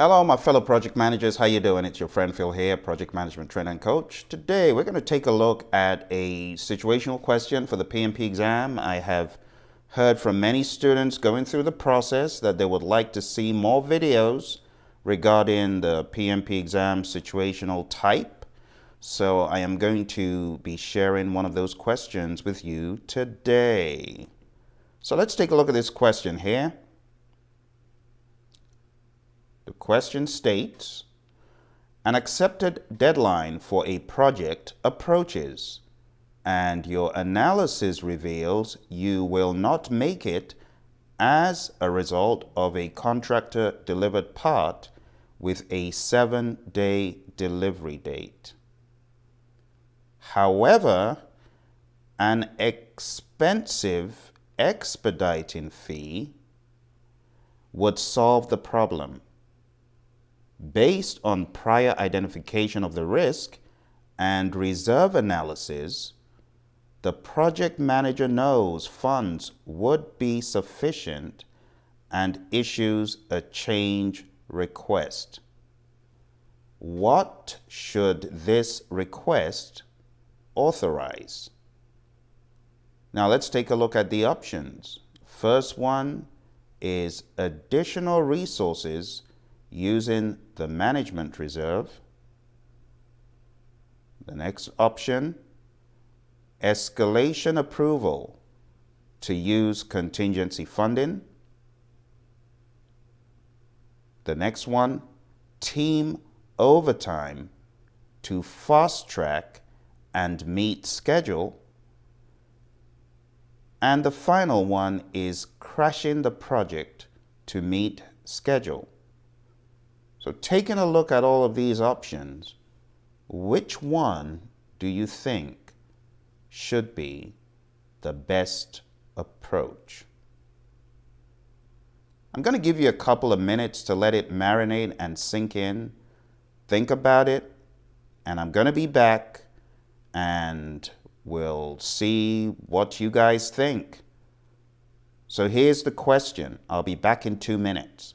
Hello, my fellow project managers. How you doing? It's your friend Phil here, project management trainer and coach. Today, we're going to take a look at a situational question for the PMP exam. I have heard from many students going through the process that they would like to see more videos regarding the PMP exam situational type. So I am going to be sharing one of those questions with you today. So let's take a look at this question here. The question states, an accepted deadline for a project approaches, and your analysis reveals you will not make it as a result of a contractor delivered part with a 7-day delivery date. However, an expensive expediting fee would solve the problem. Based on prior identification of the risk and reserve analysis, the project manager knows funds would be sufficient and issues a change request. What should this request authorize? Now let's take a look at the options. First one is additional resources using the management reserve. The next option, escalation approval to use contingency funding. The next one, team overtime to fast track and meet schedule. And the final one is crashing the project to meet schedule. So taking a look at all of these options, which one do you think should be the best approach? I'm going to give you a couple of minutes to let it marinate and sink in. Think about it, and I'm going to be back and we'll see what you guys think. So here's the question. I'll be back in 2 minutes.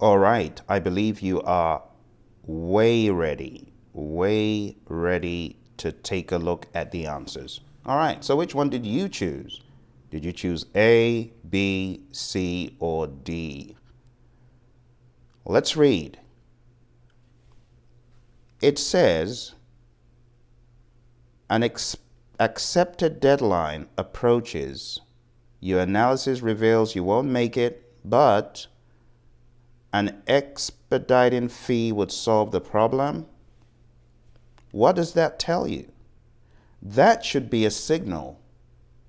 All right, I believe you are way ready to take a look at the answers. All right, so which one did you choose? Did you choose A, B, C, or D? Let's read. It says, an accepted deadline approaches. Your analysis reveals you won't make it, but an expediting fee would solve the problem. What does that tell you? That should be a signal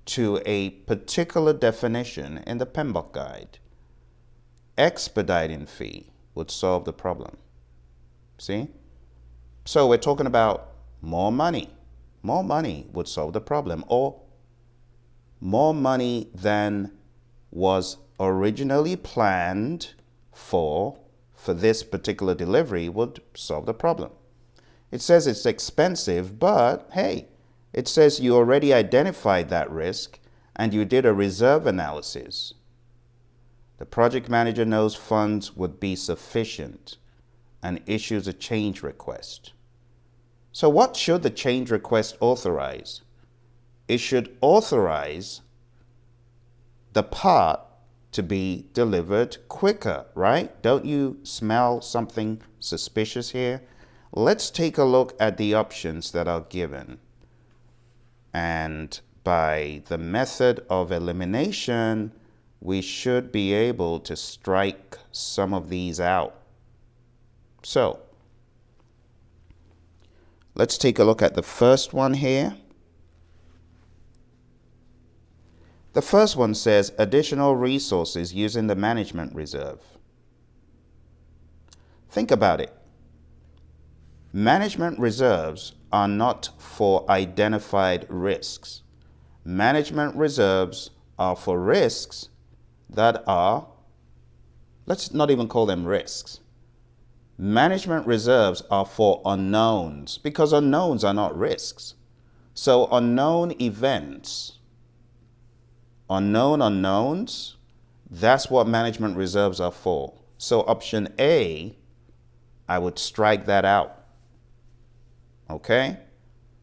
to a particular definition in the PMBOK guide. Expediting fee would solve the problem. See? So we're talking about more money. More money would solve the problem, or more money than was originally planned for this particular delivery would solve the problem. It says it's expensive, but hey, it says you already identified that risk and you did a reserve analysis. The project manager knows funds would be sufficient and issues a change request. So what should the change request authorize? It should authorize the part to be delivered quicker, right? Don't you smell something suspicious here? Let's take a look at the options that are given. And by the method of elimination, we should be able to strike some of these out. So, let's take a look at the first one here. The first one says additional resources using the management reserve. Think about it. Management reserves are not for identified risks. Management reserves are for risks that are, let's not even call them risks. Management reserves are for unknowns, because unknowns are not risks. So unknown events, unknown unknowns, that's what management reserves are for. So option A, I would strike that out. Okay?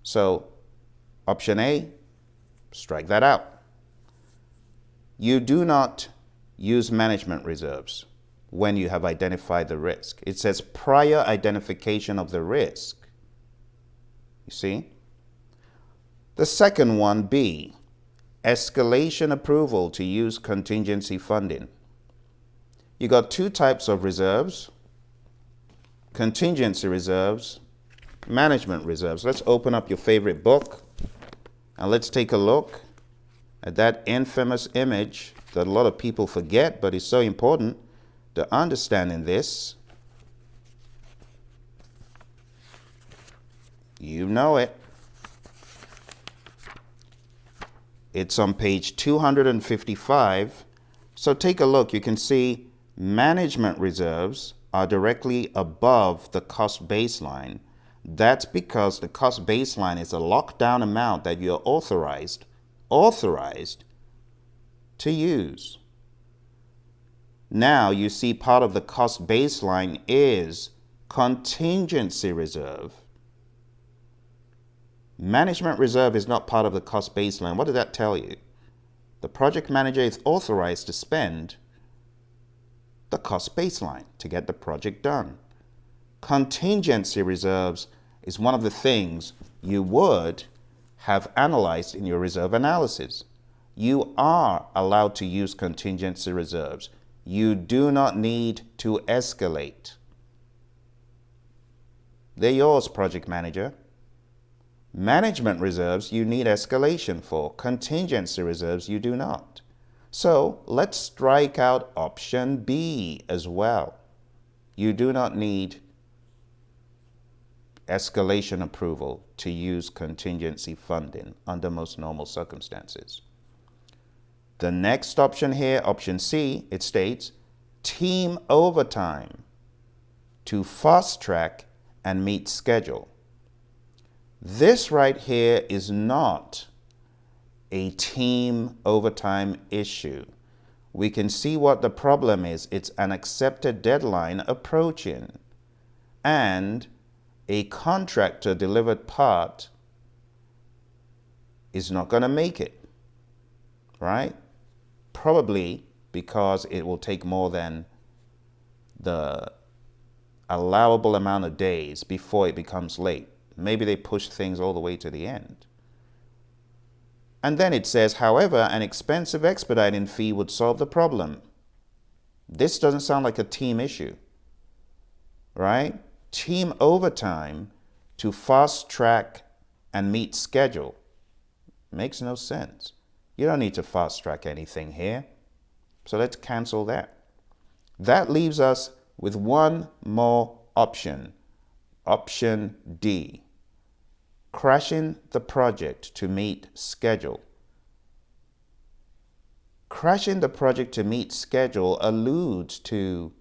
So option A, strike that out. You do not use management reserves when you have identified the risk. It says prior identification of the risk. You see? The second one, B, escalation approval to use contingency funding. You got two types of reserves: contingency reserves, management reserves. Let's open up your favorite book and let's take a look at that infamous image that a lot of people forget, but is so important to understanding this. You know it. It's on page 255. So take a look. You can see management reserves are directly above the cost baseline. That's because the cost baseline is a lockdown amount that you're authorized to use. Now you see part of the cost baseline is contingency reserve. Management reserve is not part of the cost baseline. What does that tell you? The project manager is authorized to spend the cost baseline to get the project done. Contingency reserves is one of the things you would have analyzed in your reserve analysis. You are allowed to use contingency reserves. You do not need to escalate. They're yours, project manager. Management reserves you need escalation for. Contingency reserves you do not. So let's strike out option B as well. You do not need escalation approval to use contingency funding under most normal circumstances. The next option here, option C, it states team overtime to fast track and meet schedule. This right here is not a team overtime issue. we can see what the problem is. It's an accepted deadline approaching, and a contractor delivered part is not going to make it, right? Probably because it will take more than the allowable amount of days before it becomes late. Maybe they push things all the way to the end. And then it says, however, an expensive expediting fee would solve the problem. This doesn't sound like a team issue, right? Team overtime to fast track and meet schedule makes no sense. You don't need to fast track anything here. So let's cancel that. That leaves us with one more option. Option D. Crashing the project to meet schedule. Crashing the project to meet schedule alludes to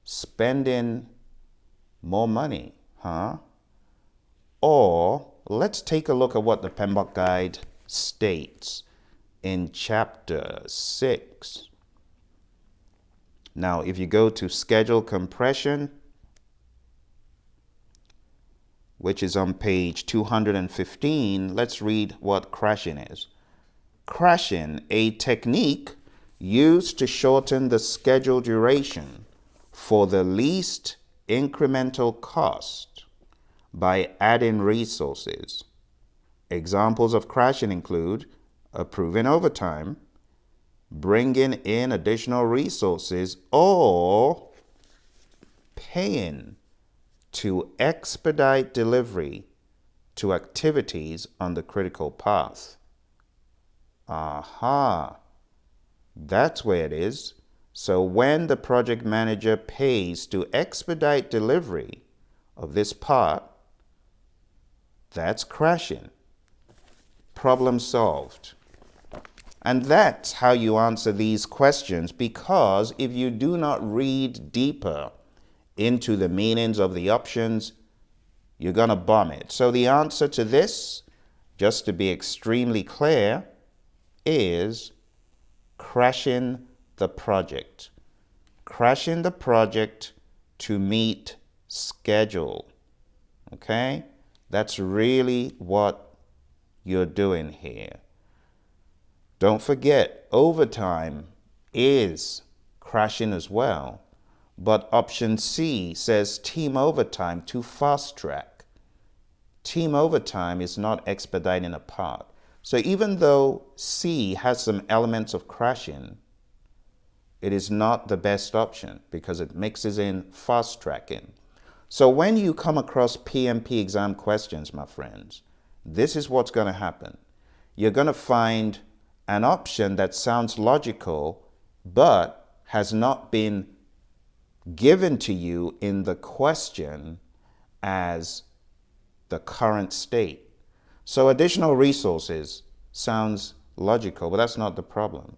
spending more money, huh? Or let's take a look at what the PMBOK guide states in chapter 6. Now, if you go to schedule compression, which is on page 215, let's read what crashing is. Crashing, a technique used to shorten the schedule duration for the least incremental cost by adding resources. Examples of crashing include approving overtime, bringing in additional resources, or paying to expedite delivery to activities on the critical path. Aha, that's where it is. So when the project manager pays to expedite delivery of this part, that's crashing. Problem solved. And that's how you answer these questions, because if you do not read deeper into the meanings of the options, you're going to bomb it. So the answer to this, just to be extremely clear, is crashing the project. Crashing the project to meet schedule. Okay? That's really what you're doing here. Don't forget, overtime is crashing as well. But option C says team overtime to fast track. Team overtime is not expediting a part. So even though C has some elements of crashing, it is not the best option because it mixes in fast tracking. So when you come across PMP exam questions, my friends, this is what's going to happen. You're going to find an option that sounds logical, but has not been given to you in the question as the current state. So additional resources sounds logical, but that's not the problem.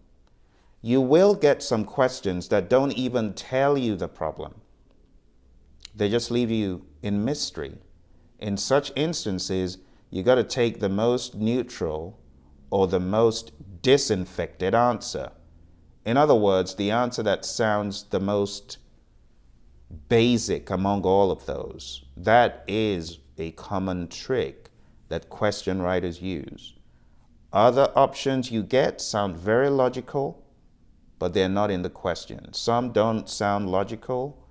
You will get some questions that don't even tell you the problem. They just leave you in mystery. In such instances, you got to take the most neutral or the most disinfected answer. In other words, the answer that sounds the most basic among all of those. That is a common trick that question writers use. Other options you get sound very logical, but they're not in the question. Some don't sound logical,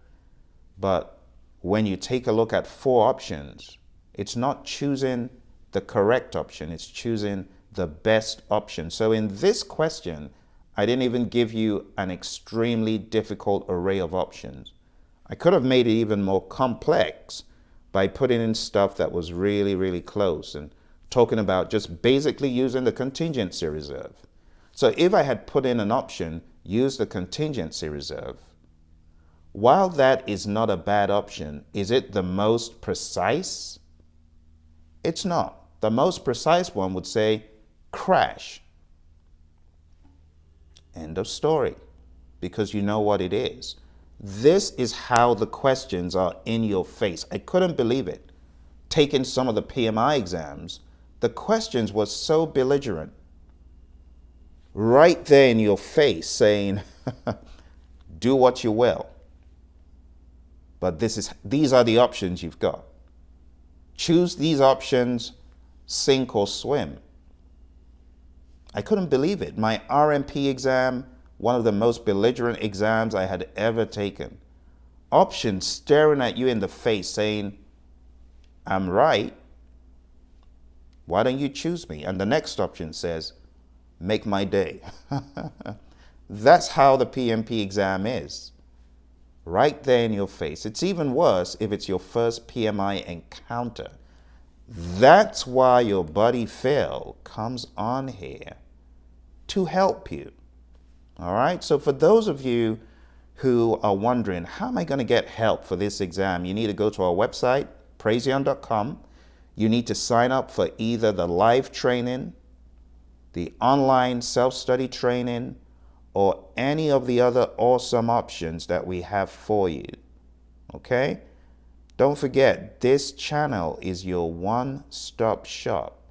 but when you take a look at 4 options, it's not choosing the correct option, it's choosing the best option. So in this question, I didn't even give you an extremely difficult array of options. I could have made it even more complex by putting in stuff that was really, really close and talking about just basically using the contingency reserve. So if I had put in an option, use the contingency reserve, while that is not a bad option, is it the most precise? It's not. The most precise one would say crash. End of story, because you know what it is. This is how the questions are in your face. I couldn't believe it. Taking some of the PMI exams, the questions were so belligerent. right there in your face saying, do what you will. But these are the options you've got. Choose these options, sink or swim. I couldn't believe it. My RMP exam, one of the most belligerent exams I had ever taken. Options staring at you in the face saying, I'm right. Why don't you choose me? And the next option says, make my day. That's how the PMP exam is. Right there in your face. It's even worse if it's your first PMI encounter. That's why your buddy Phil comes on here to help you. All right. So for those of you who are wondering, how am I going to get help for this exam? You need to go to our website, praizion.com. You need to sign up for either the live training, the online self-study training, or any of the other awesome options that we have for you. Okay? Don't forget, this channel is your one-stop shop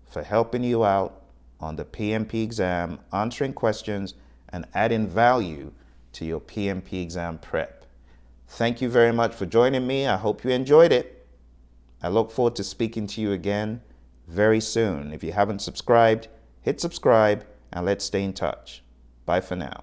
for helping you out on the PMP exam, answering questions, and adding value to your PMP exam prep. Thank you very much for joining me. I hope you enjoyed it. I look forward to speaking to you again very soon. If you haven't subscribed, hit subscribe and let's stay in touch. Bye for now.